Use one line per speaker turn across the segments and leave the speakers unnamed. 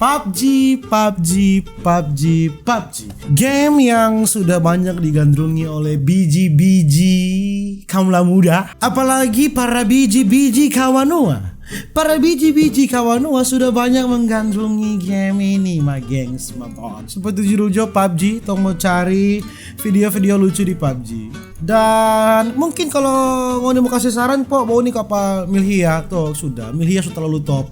PUBG, PUBG, PUBG, PUBG. Game yang sudah banyak digandrungi oleh biji-biji kaumlah muda, apalagi para biji-biji kawanua. Para biji-biji kawanua sudah banyak menggandrungi game ini, my gengs, my boys. Seperti judul job PUBG, tong mau cari video-video lucu di PUBG. Dan mungkin kalau mau kasih saran, po mau nih apa Milhia tuh sudah. Milhia sudah terlalu top.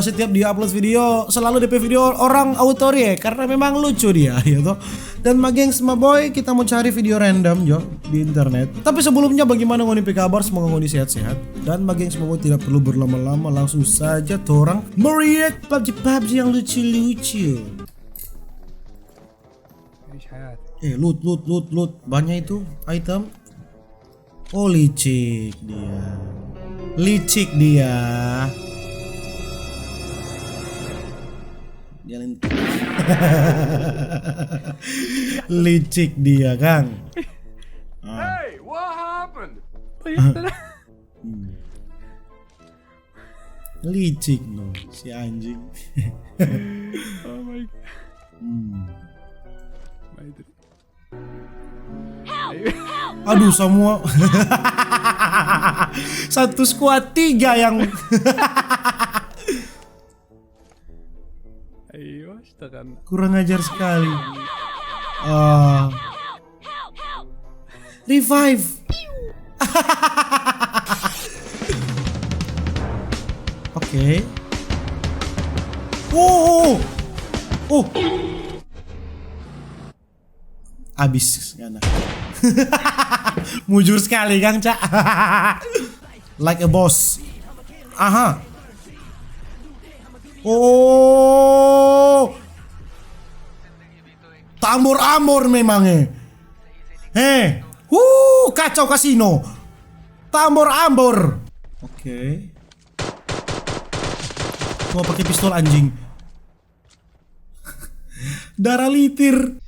Setiap dia upload video selalu DP video orang auto react karena memang lucu dia, ya toh. Dan my gengs, my boy, kita mau cari video random jo di internet. Tapi sebelumnya bagaimana ngoni kabar? Semoga ngoni sehat-sehat. Dan my gengs, my boy, tidak perlu berlama-lama, langsung saja tuh orang mereact PUBG yang lucu-lucu. Loot banyak itu item. Oh, licik dia. Jalan. Licik dia, Kang.
Hey, what happened?
Licik no si anjing.
Oh my god.
Aduh, semua satu squad 3 yang
Ayo, kan.
kurang ajar sekali. Revive. Oke. Oh. Abis kan. Mujur sekali Kang Cak. Like a boss. Aha. Oh. Tambor-ambor memangnya. Kacau kasino. Tambor-ambor. Oke. Gua pakai pistol anjing. Darah litir.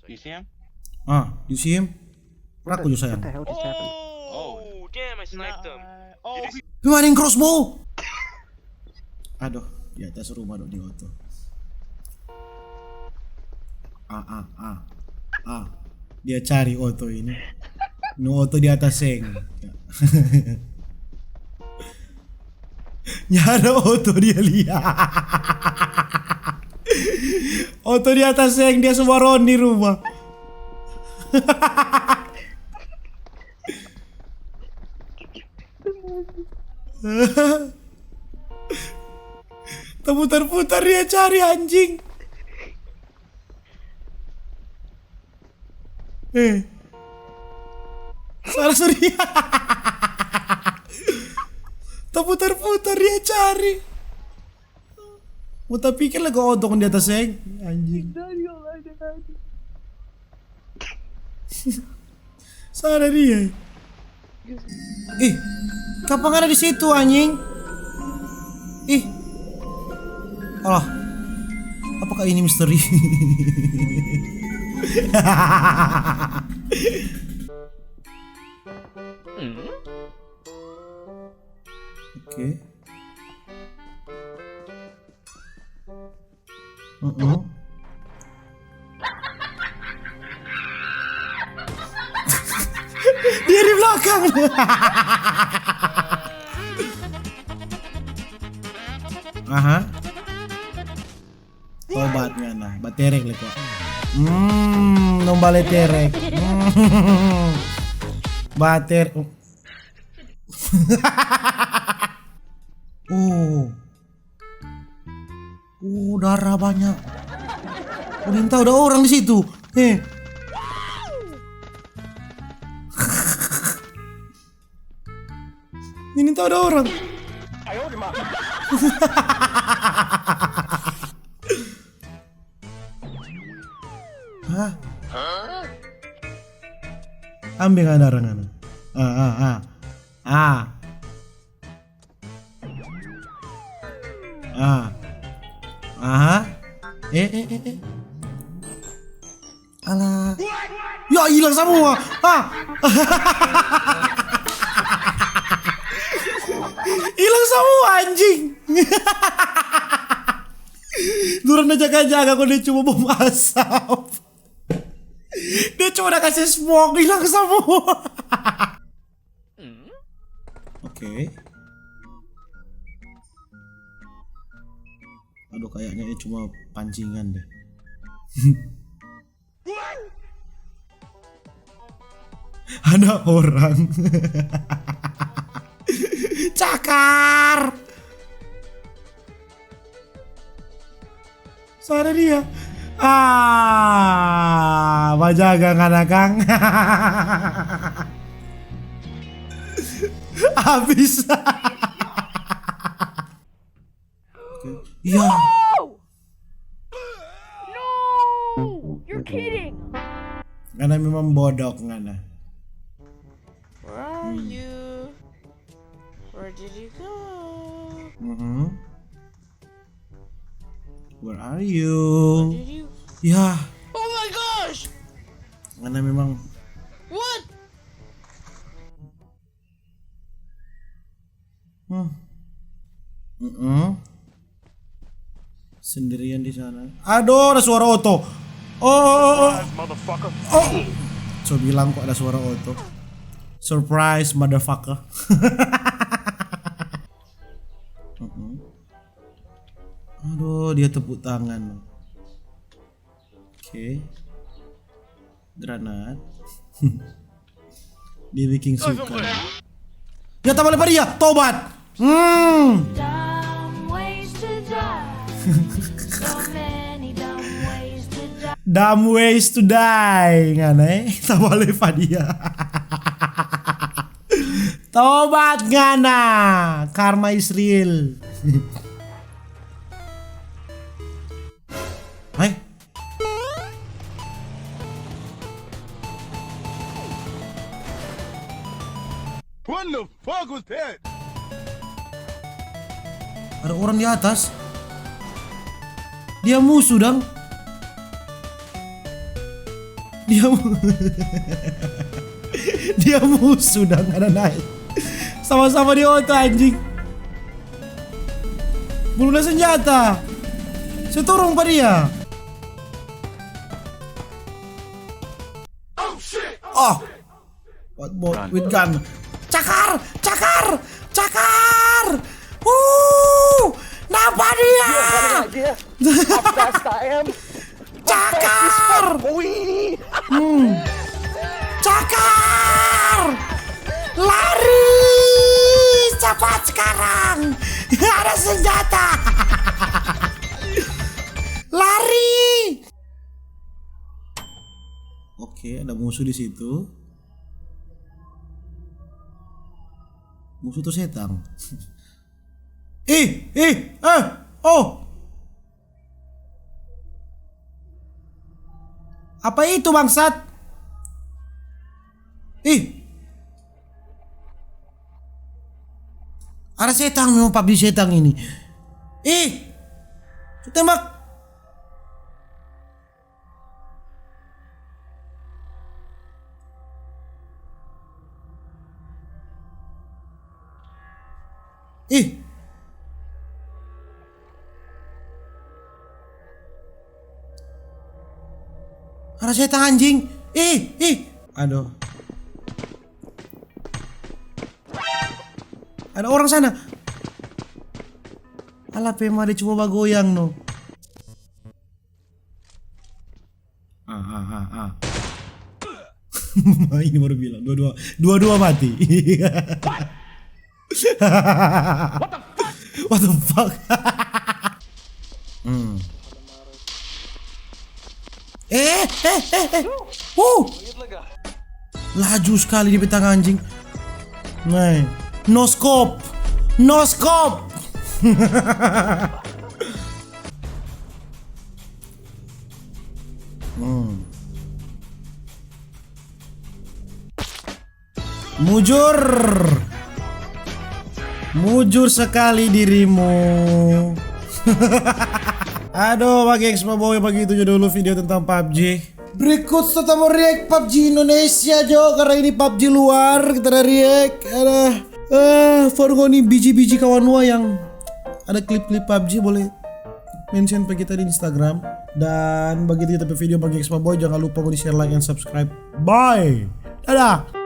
You see him?
You see him? Aku juga sayang.
Oh, damn, I sniped him.
Gimana yang crossbow? Aduh, di atas rumah dong di auto. Dia cari auto ini. No auto di atas seng. Nyara auto dia lihat. Auto di atas seng, dia semua ron di rumah. Terputar-putar dia cari anjing. Salah sorry. Terputar-putar dia cari. Mau tak pikir lah kau otong di atas seng anjing. Sana dia. Kapan ada di situ anjing? Alah. Apakah ini misteri? Oke. Dia di belakang. Obatnya nah, baterek lah kok. Nombale terek. Bater. Darah banyak. Minta udah orang di situ. Ini tahu ada orang.
Ayo, di mana?
Ambil nggak darah nggak? Alah. Ya hilang semua. Hilang semua anjing. Duran aja jaga kok dia cuma bom asap. Dia cuma udah kasih smoke hilang semua. Oke. Aduh kayaknya ini cuma pancingan deh. Ada orang. Cakar. Suara dia. Bajaga kan Kang. Habis. Iya.
No! You're kidding!
Ngana memang bodoh Ngana.
Where are you? Where did you go?
Where are you?
Did you?
Ya,
Oh my gosh!
Ngana memang.
What?
Sendirian di sana. Aduh, ada suara oto. Oh. So bilang kok ada suara oto. Surprise motherfucker. Aduh, dia tepuk tangan. Oke. Granat. Dia bikin suka. Ya tambah lebar dia, tobat.
Dumb ways to die. So many dumb ways to die.
Dumb ways to die. Ngana tambah lebar dia. Tobat Ngana. Karma is real. Hai.
What the fuck was that?
Ada orang di atas. Dia musuh dong. Dia musuh dong, ada naik. Sama-sama di auto anjing. Belum ada senjata. Saya turun pada dia. Oh. What boy with gun. Cakar, cakar, cakar. Nampak dia. Cakar. Cakar. Lari. Cepat sekarang. Ada senjata. Lari. Oke, ada musuh di situ. Musuh tuh setan. Oh. Apa itu bangsat? Ada setan memang PUBG setan ini. Tembak. Ada setan anjing. Aduh. Ada orang sana. Alah pema dia cuma bagoyang no. Ini baru bilang dua mati. What the fuck? Laju sekali di petang anjing. No scope. Mujur sekali dirimu. Aduh, bagi semua boy, begitu aja dulu video tentang PUBG. Berikut kita mau react PUBG Indonesia Jo, karena ini PUBG luar kita ada react. Ada Forgoni biji-biji kawan gua yang ada klip-klip PUBG, boleh mention ke kita di Instagram. Dan begitu kita video bagi Expo Boy, jangan lupa di share, like, and subscribe. Bye. Dadah.